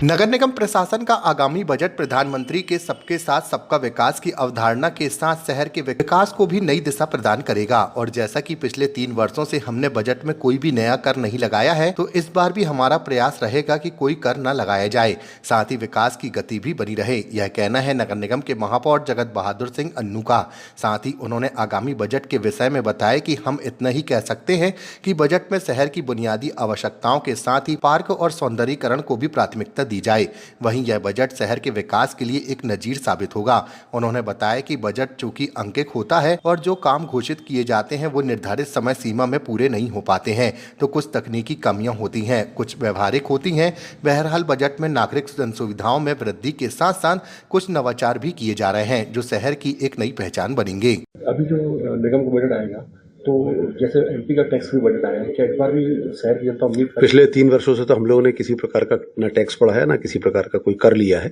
नगर निगम प्रशासन का आगामी बजट प्रधानमंत्री के सबके साथ सबका विकास की अवधारणा के साथ शहर के विकास को भी नई दिशा प्रदान करेगा। और जैसा कि पिछले 3 वर्षों से हमने बजट में कोई भी नया कर नहीं लगाया है, तो इस बार भी हमारा प्रयास रहेगा कि कोई कर न लगाया जाए, साथ ही विकास की गति भी बनी रहे। यह कहना है नगर निगम के महापौर जगत बहादुर सिंह अन्नू का। साथ ही उन्होंने आगामी बजट के विषय में बताया कि हम इतना ही कह सकते हैं कि बजट में शहर की बुनियादी आवश्यकताओं के साथ ही पार्क और सौंदर्यीकरण को भी प्राथमिकता दी जाए। वहीं यह बजट शहर के विकास के लिए एक नजीर साबित होगा। उन्होंने बताया कि बजट चूंकि अंकित होता है और जो काम घोषित किए जाते हैं वो निर्धारित समय सीमा में पूरे नहीं हो पाते हैं, तो कुछ तकनीकी कमियां होती हैं, कुछ व्यवहारिक होती हैं। बहरहाल बजट में नागरिक जन सुविधाओं में वृद्धि के साथ साथ कुछ नवाचार भी किए जा रहे हैं, जो शहर की एक नई पहचान बनेंगे। अभी जो निगम का बजट आएगा, तो जैसे एमपी का टैक्स भी बजट आया है, क्या इस बार भी शहर की जनता उम्मीद कर? पिछले 3 वर्षों से तो हम लोगों ने किसी प्रकार का ना टैक्स बढ़ाया ना किसी प्रकार का कोई कर लिया है,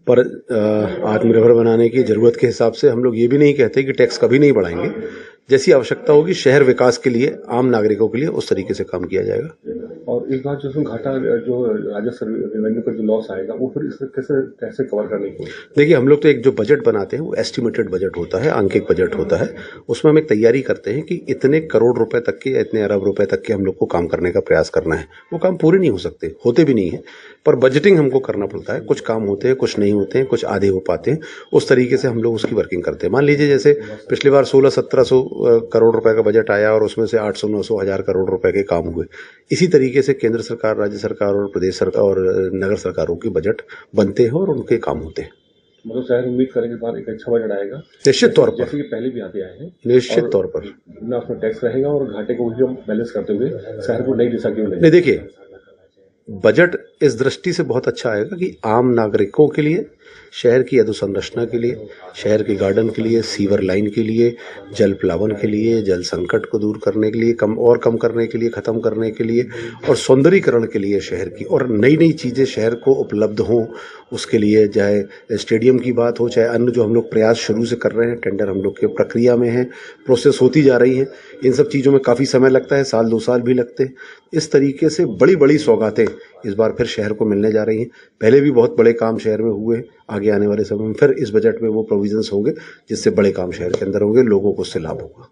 पर आत्मनिर्भर बनाने की जरूरत के हिसाब से हम लोग ये भी नहीं कहते कि टैक्स कभी नहीं बढ़ाएंगे। जैसी आवश्यकता होगी शहर विकास के लिए, आम नागरिकों के लिए, उस तरीके से काम किया जाएगा। और इस बार जो घाटा, जो राजस्व रेवेन्यू का जो लॉस आएगा, वो फिर इसे कैसे कवर करने की? देखिए, हम लोग तो एक जो बजट बनाते हैं वो एस्टिमेटेड बजट होता है, आंकिक बजट होता है। उसमें हम एक तैयारी करते हैं कि इतने करोड़ रुपए तक के या इतने अरब रुपए तक के हम लोग को काम करने का प्रयास करना है। वो काम पूरे नहीं हो सकते, होते भी नहीं है, पर बजटिंग हमको करना पड़ता है। कुछ काम होते हैं, कुछ नहीं होते हैं, कुछ आधे हो पाते हैं। उस तरीके से हम लोग उसकी वर्किंग करते हैं। मान लीजिए जैसे पिछली बार 1600-1700 करोड़ रुपए का बजट आया और उसमें से 800-900 करोड़ रुपए के काम हुए। इसी तरीके से केंद्र सरकार, राज्य सरकार और प्रदेश सरकार और नगर सरकारों के बजट बनते हैं और उनके काम होते हैं। मतलब शहर उम्मीद करेंगे इस बार एक अच्छा बजट आएगा, निश्चित तौर पर, जैसे कि पहले भी आते आए हैं। निश्चित तौर पर ना उसमें टैक्स रहेगा और घाटे को भी हम बैलेंस करते हुए शहर को नई दिशा क्यों नहीं। देखिए, बजट इस दृष्टि से बहुत अच्छा आएगा कि आम नागरिकों के लिए, शहर की अधोसंरचना के लिए, शहर के गार्डन के लिए, सीवर लाइन के लिए, जल प्लावन के लिए, जल संकट को दूर करने के लिए, कम करने के लिए, खत्म करने के लिए, और सौंदर्यीकरण के लिए शहर की, और नई नई चीज़ें शहर को उपलब्ध हों, उसके लिए चाहे स्टेडियम की बात हो, चाहे अन्य जो हम लोग प्रयास शुरू से कर रहे हैं, टेंडर हम लोग के प्रक्रिया में है, प्रोसेस होती जा रही है। इन सब चीज़ों में काफ़ी समय लगता है, 1-2 साल भी लगते हैं। इस तरीके से बड़ी बड़ी सौगातें इस बार फिर शहर को मिलने जा रही हैं। पहले भी बहुत बड़े काम शहर में हुए, आगे आने वाले समय में फिर इस बजट में वो प्रोविजंस होंगे जिससे बड़े काम शहर के अंदर होंगे, लोगों को उससे लाभ होगा।